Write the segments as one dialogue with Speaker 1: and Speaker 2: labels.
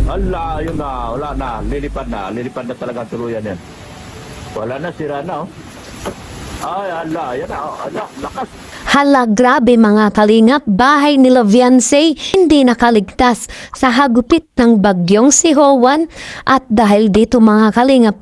Speaker 1: Ala, yun na, wala na, lilipad na talaga ang tuluyan yan. Wala na, sira na, oh. Ay, ala, yan na, ala, lakas.
Speaker 2: Hala, grabe mga kalingap, bahay nila Viancy hindi nakaligtas sa hagupit ng bagyong si Howan. At dahil dito mga kalingap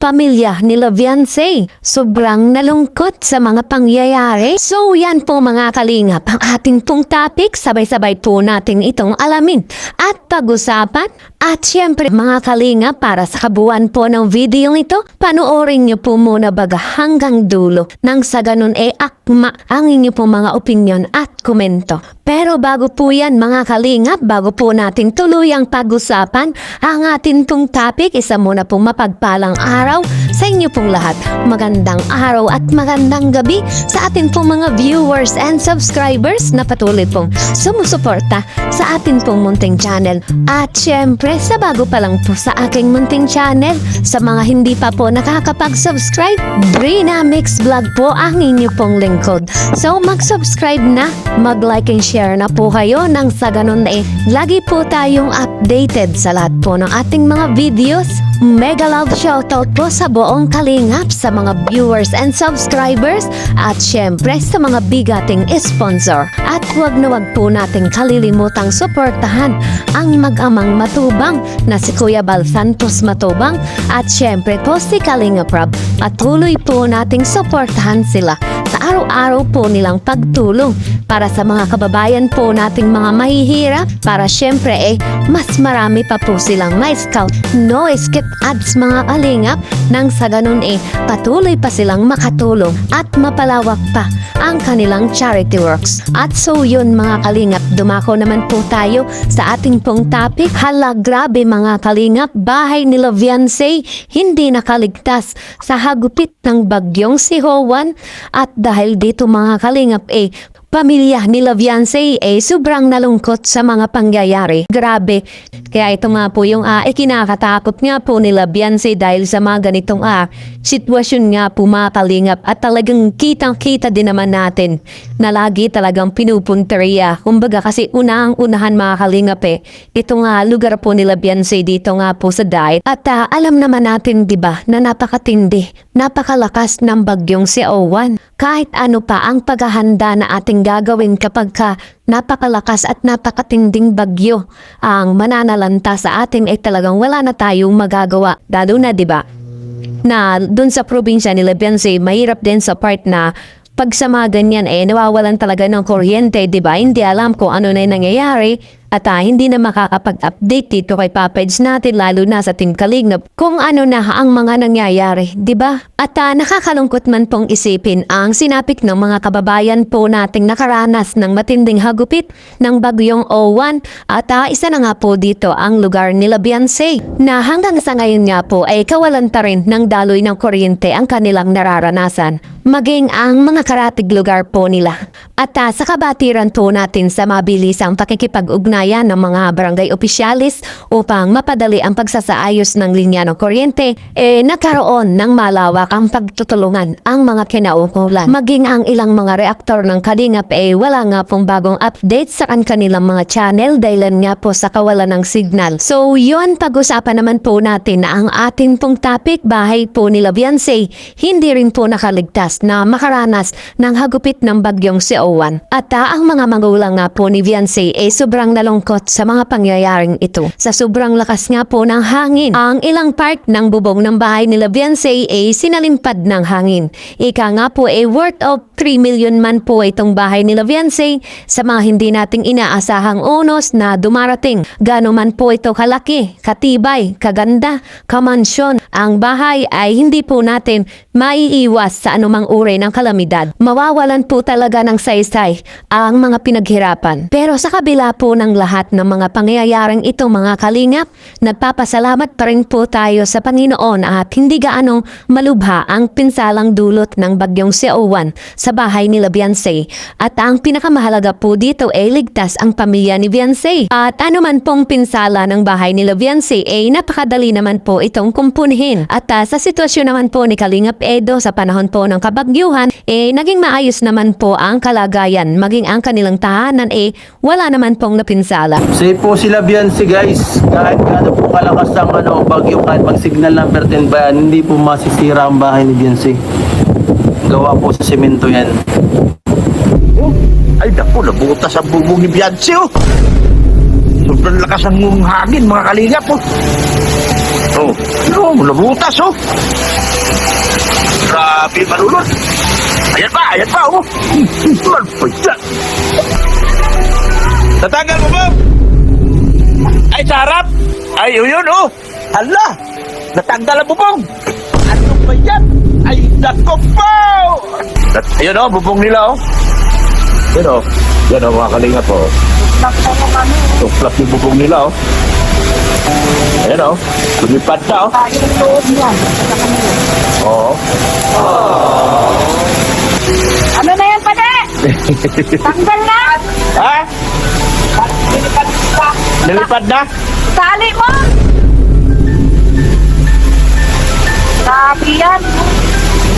Speaker 2: pamilya nila Viancy sobrang nalungkot sa mga pangyayari. So yan po mga kalingap, ang ating pong topic, sabay-sabay po natin itong alamin at pag-usapan. At syempre mga kalingap, para sa kabuuan po ng video nito, panoorin nyo po muna baga hanggang dulo nang sa ganun akma ang inyo po mga opinion at komento. Pero bago po yan mga kalingap, bago po natin tuluyang pag-usapan ang atin pong topic, isa muna pong mapagpalang araw sa inyo pong lahat. Magandang araw at magandang gabi sa atin pong mga viewers and subscribers na patuloy pong sumusuporta sa atin pong munting channel. At syempre sa bago pa lang po sa aking munting channel, sa mga hindi pa po nakakapag-subscribe, Brina Mix Vlog po ang inyo pong lingkod. So mag-subscribe na, mag-like and share na po kayo nang sa ganun lagi po tayong updated sa lahat po ng ating mga videos. Mega love shoutout po sa buong kalingap, sa mga viewers and subscribers, at syempre sa mga bigating sponsor. At wag na wag po nating kalilimutang suportahan ang mag-amang matubang na si Kuya Bal Santos Matubang at syempre po si Kalinga Prab. At tuloy po nating suportahan sila sa araw-araw po nilang pagtulong para sa mga kababayan po nating mga mahihirap, para syempre mas marami pa po silang may scout, no skip ads mga kalingap, nang sa ganun patuloy pa silang makatulong at mapalawak pa ang kanilang charity works. At so yun mga kalingap, dumako naman po tayo sa ating pong topic. Hala, grabe mga kalingap, bahay nila Viancy hindi nakaligtas sa hagupit ng bagyong si Howan. At dahil dito mga kalingap pamilya nila Viancy sobrang nalungkot sa mga pangyayari. Grabe. Kaya ito nga po yung kinakatakot nga po nila Viancy dahil sa mga ganitong sitwasyon nga po mga kalingap. At talagang kitang-kita din naman natin na lagi talagang pinupunteriya. Kumbaga kasi unang-unahan mga kalingap ito nga lugar po nila Viancy dito nga po sa Daet. At alam naman natin diba na napakatindi, napakalakas ng bagyong si Howan. Kahit ano pa ang paghahanda na ating gagawin kapag napakalakas at napakatinding bagyo ang mananalanta sa atin talagang wala na tayong magagawa. Lalo na diba na dun sa probinsya nila Viancy, mahirap din sa part na pag sa mga ganyan nawawalan talaga ng kuryente, diba? Hindi alam kung ano na yung nangyayari. At hindi na makakapag-update dito kay Papeds natin, lalo na sa Team Kalingap, kung ano na ang mga nangyayari, di ba? At nakakalungkot man pong isipin ang sinapik ng mga kababayan po nating nakaranas ng matinding hagupit ng bagyong Howan. At isa na nga po dito ang lugar nila Viancy, na hanggang sa ngayon nga po kawalan ta rin ng daloy ng kuryente ang kanilang nararanasan, maging ang mga karatig lugar po nila. At sa kabatiran po natin sa mabilisang pakikipag-ugnayan ng mga barangay opisyalis upang mapadali ang pagsasaayos ng linya ng kuryente, nagkaroon ng malawak ang pagtutulungan ang mga kinaukulan. Maging ang ilang mga reaktor ng Kalingap wala nga pong bagong update sa kanilang mga channel dahil nga po sa kawalan ng signal. So yun, pag-usapan naman po natin na ang atin pong topic, bahay po nila Viancy hindi rin po nakaligtas na makaranas ng hagupit ng bagyong si Howan. At ang mga magulang nga po ni Viancy sobrang nalungkot sa mga pangyayaring ito. Sa sobrang lakas nga po ng hangin, ang ilang part ng bubong ng bahay nila Viancy sinalimpad ng hangin. Ika nga po worth of 3 million man po itong bahay nila Viancy sa mga hindi nating inaasahang unos na dumarating. Gano man po ito kalaki, katibay, kaganda, kamansyon, ang bahay ay hindi po natin maiiwas sa anumang uri ng kalamidad. Mawawalan po talaga ng saysay ang mga pinaghirapan. Pero sa kabila po ng lahat ng mga pangyayaring ito mga kalingap, nagpapasalamat pa rin po tayo sa Panginoon at hindi gaano malubha ang pinsalang dulot ng bagyong si Howan sa bahay nila Viancy. At ang pinakamahalaga po dito ligtas ang pamilya ni Viancy. At anuman pong pinsala ng bahay nila Viancy napakadali naman po itong kumpunihin. At sa sitwasyon naman po ni Kalingap Edo sa panahon po ng kabagyuhan, naging maayos naman po ang kalagayan. Maging ang kanilang tahanan wala naman pong napinsala pinsala.
Speaker 3: Safe po sila Beyonce guys. Kahit gaano po kalakas ang bagyo, kahit pag signal number 10 ba yan, hindi po masisira ang bahay ni Beyonce. Gawa po sa semento yan.
Speaker 1: Oh, ay naku, nabutas ang bubong ni Beyonce, oh. Sobrang lakas ang hangin, mga kalingap, oh. Oh, no, nabutas, oh. Grabe, malulot. Ayan pa, oh. Malpagyan. Tatanggal mo ba? Ay, sa harap. Ay, yun, oh. Hala, natanggal ang bubong. Ano ba yan? Ay, nako po. Ayun, oh, bubong nila, oh. Yan, oh. Yan, oh, mga kalingap, oh. Tuklap yung bubong nila, oh. Ayan, oh. Lumipad na, oh. Oo.
Speaker 4: Ano na yan, pade? Tanggal na!
Speaker 1: Ha? Nilipad na?
Speaker 4: Tali mo! Sabi yan.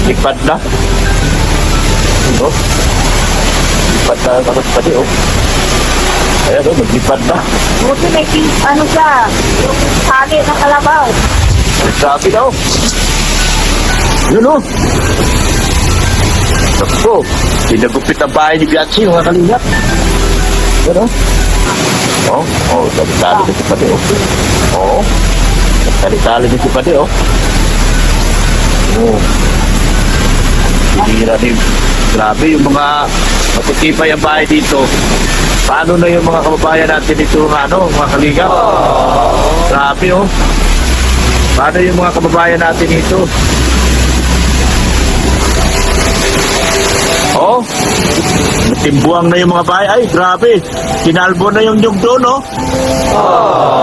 Speaker 1: Lipad na? Ano? Lipad na takot pa di, oh. Ayan, oh, naglipad na.
Speaker 4: Buti may ano siya, yung tali ng kalabaw.
Speaker 1: Sabi na, oh. Yun, oh. Naku, pinagupit ang bahay ni Beyonce, mga kalingap. Yan, oh. Oh, tali-tali na si Pati, oh. Oh, tali-tali na si Pati, oh. Oh. Hindi na rin. Grabe, yung mga matitipay ang bahay dito. Paano na yung mga kababayan natin dito, mga kalingap? Grabe, oh. Paano yung mga kababayan natin dito? Oh, timbuang na yung mga bahay. Ay, grabe. Kinalbo na yung nyug doon, oh.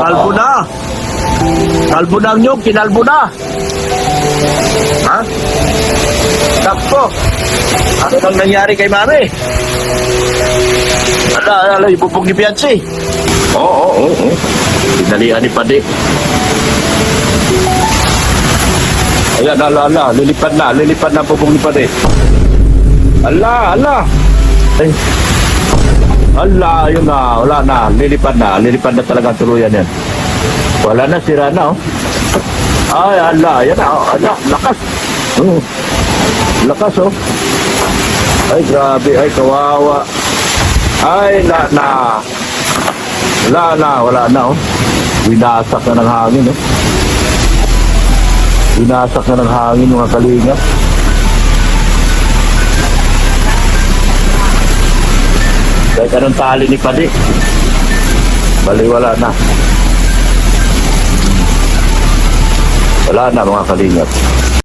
Speaker 1: Kalbo na. Kalbo na ang nyug, kinalbo na. Ha? Takpo. Ano nang nangyari kay Mami? Ala, yung bubong ni Beyonce. Oo. Pinalihan ni Padi. Ayan, ala. Lilipad na ang bubong ni Padi. Ala. Ay. Ala, yun na. Wala na. Lilipad na talaga ang tuluyan yan. Wala na, sira na, oh. Ay, ala. Yan na, oh. Ala, lakas. Lakas, oh. Ay, grabe. Ay, kawawa. Ay, wala na, oh. Winasak na ng hangin, oh. Winasak na ng hangin, mga kalingap. Kahit anong tali ni Padi, baliwala na. Wala na, mga kalingap.